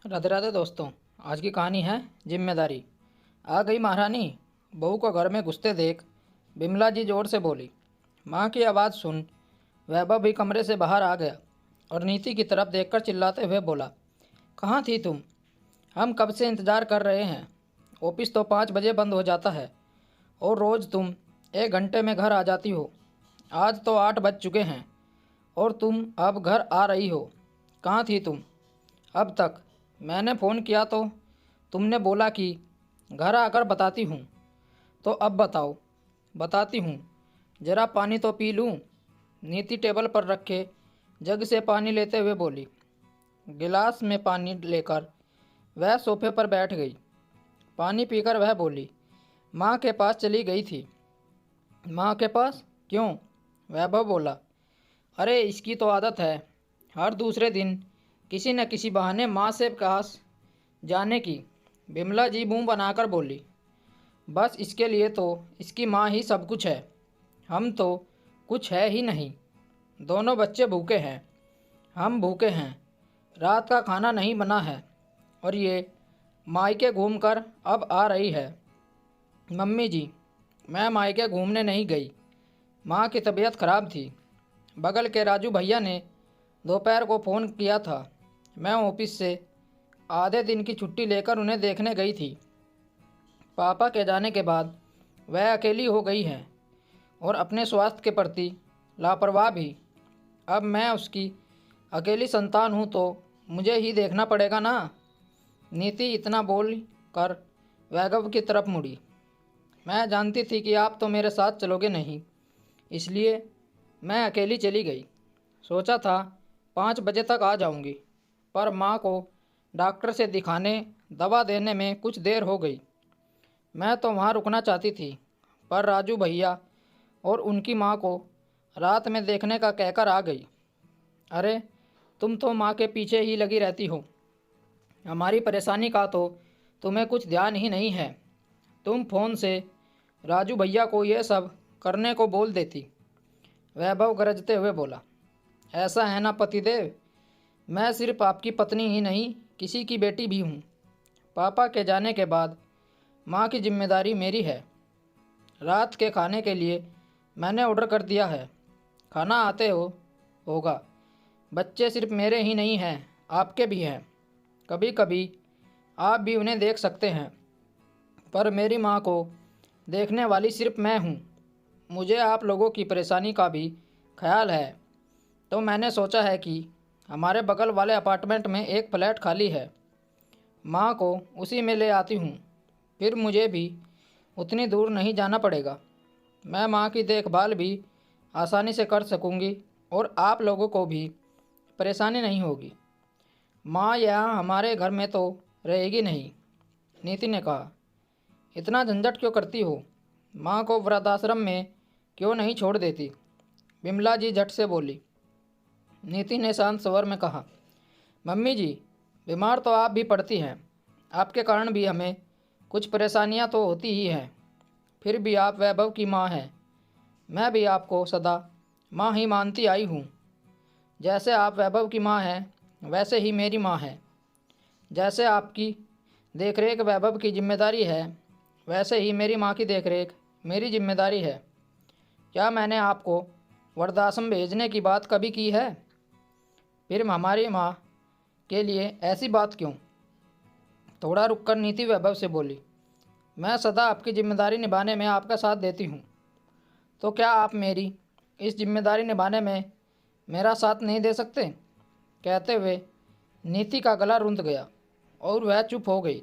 राधे राधे दोस्तों। आज की कहानी है जिम्मेदारी। आ गई महारानी। बहू को घर में घुसते देख बिमला जी जोर से बोली। माँ की आवाज़ सुन वैभव भी कमरे से बाहर आ गया और नीति की तरफ देखकर चिल्लाते हुए बोला, कहाँ थी तुम? हम कब से इंतज़ार कर रहे हैं। ऑफिस तो 5 बजे बंद हो जाता है और रोज़ तुम 1 घंटे में घर आ जाती हो। आज तो 8 बज चुके हैं और तुम अब घर आ रही हो। कहाँ थी तुम अब तक? मैंने फ़ोन किया तो तुमने बोला कि घर आकर बताती हूँ। तो अब बताओ। बताती हूँ, ज़रा पानी तो पी लूँ। नीति टेबल पर रखे जग से पानी लेते हुए बोली। गिलास में पानी लेकर वह सोफे पर बैठ गई। पानी पीकर वह बोली, माँ के पास चली गई थी। माँ के पास क्यों? वैभव बोला, अरे इसकी तो आदत है हर दूसरे दिन किसी न किसी बहाने माँ से पास जाने की। बिमला जी मुंह बनाकर बोली, बस इसके लिए तो इसकी माँ ही सब कुछ है। हम तो कुछ है ही नहीं। दोनों बच्चे भूखे हैं, हम भूखे हैं। रात का खाना नहीं बना है और ये मायके घूमकर अब आ रही है। मम्मी जी, मैं मायके घूमने नहीं गई। माँ की तबीयत खराब थी। बगल के राजू भैया ने दोपहर को फ़ोन किया था। मैं ऑफिस से आधे दिन की छुट्टी लेकर उन्हें देखने गई थी। पापा के जाने के बाद वह अकेली हो गई है और अपने स्वास्थ्य के प्रति लापरवाह भी। अब मैं उसकी अकेली संतान हूँ तो मुझे ही देखना पड़ेगा ना। नीति इतना बोल कर वैभव की तरफ मुड़ी। मैं जानती थी कि आप तो मेरे साथ चलोगे नहीं, इसलिए मैं अकेली चली गई। सोचा था 5 बजे तक आ जाऊंगी, पर माँ को डॉक्टर से दिखाने दवा देने में कुछ देर हो गई। मैं तो वहाँ रुकना चाहती थी, पर राजू भैया और उनकी माँ को रात में देखने का कहकर आ गई। अरे तुम तो माँ के पीछे ही लगी रहती हो। हमारी परेशानी का तो तुम्हें कुछ ध्यान ही नहीं है। तुम फ़ोन से राजू भैया को ये सब करने को बोल देती। वैभव गरजते हुए बोला, ऐसा है ना पतिदेव, मैं सिर्फ आपकी पत्नी ही नहीं किसी की बेटी भी हूँ। पापा के जाने के बाद माँ की जिम्मेदारी मेरी है। रात के खाने के लिए मैंने ऑर्डर कर दिया है। खाना आते होगा। बच्चे सिर्फ मेरे ही नहीं हैं, आपके भी हैं। कभी कभी आप भी उन्हें देख सकते हैं, पर मेरी माँ को देखने वाली सिर्फ मैं हूँ। मुझे आप लोगों की परेशानी का भी ख्याल है, तो मैंने सोचा है कि हमारे बगल वाले अपार्टमेंट में एक फ्लैट खाली है। माँ को उसी में ले आती हूँ, फिर मुझे भी उतनी दूर नहीं जाना पड़ेगा। मैं माँ की देखभाल भी आसानी से कर सकूँगी और आप लोगों को भी परेशानी नहीं होगी। माँ यहाँ हमारे घर में तो रहेगी नहीं। नीति ने कहा, इतना झंझट क्यों करती हो? माँ को वृद्धाश्रम में क्यों नहीं छोड़ देती? बिमला जी झट से बोली। नीति ने शांत स्वर में कहा, मम्मी जी, बीमार तो आप भी पड़ती हैं। आपके कारण भी हमें कुछ परेशानियां तो होती ही हैं। फिर भी आप वैभव की माँ हैं। मैं भी आपको सदा माँ ही मानती आई हूँ। जैसे आप वैभव की माँ हैं वैसे ही मेरी माँ है। जैसे आपकी देखरेख वैभव की जिम्मेदारी है, वैसे ही मेरी माँ की देखरेख मेरी जिम्मेदारी है। क्या मैंने आपको वृद्धाश्रम भेजने की बात कभी की है? फिर हमारी माँ के लिए ऐसी बात क्यों? थोड़ा रुककर नीति वैभव से बोली, मैं सदा आपकी जिम्मेदारी निभाने में आपका साथ देती हूँ, तो क्या आप मेरी इस जिम्मेदारी निभाने में मेरा साथ नहीं दे सकते? कहते हुए नीति का गला रुंध गया और वह चुप हो गई।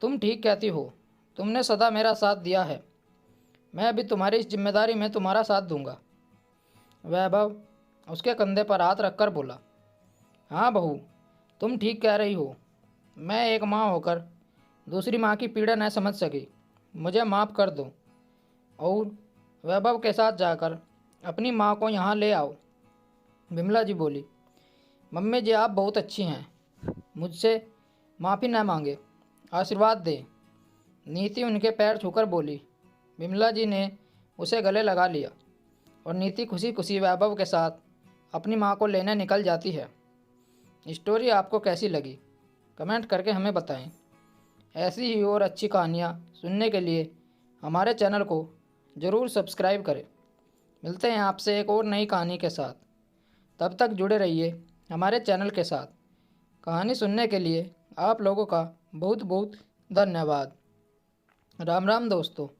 तुम ठीक कहती हो, तुमने सदा मेरा साथ दिया है। मैं भी तुम्हारी इस जिम्मेदारी में तुम्हारा साथ दूंगा। वैभव उसके कंधे पर हाथ रखकर बोला, हाँ बहू, तुम ठीक कह रही हो। मैं एक माँ होकर दूसरी माँ की पीड़ा न समझ सकी। मुझे माफ़ कर दो और वैभव के साथ जाकर अपनी माँ को यहाँ ले आओ। बिमला जी बोली, मम्मी जी आप बहुत अच्छी हैं, मुझसे माफ़ी न मांगे, आशीर्वाद दे। नीति उनके पैर छूकर बोली। बिमला जी ने उसे गले लगा लिया और नीति खुशी खुशी वैभव के साथ अपनी माँ को लेने निकल जाती है। स्टोरी आपको कैसी लगी कमेंट करके हमें बताएं। ऐसी ही और अच्छी कहानियाँ सुनने के लिए हमारे चैनल को ज़रूर सब्सक्राइब करें। मिलते हैं आपसे एक और नई कहानी के साथ। तब तक जुड़े रहिए हमारे चैनल के साथ। कहानी सुनने के लिए आप लोगों का बहुत बहुत धन्यवाद। राम राम दोस्तों।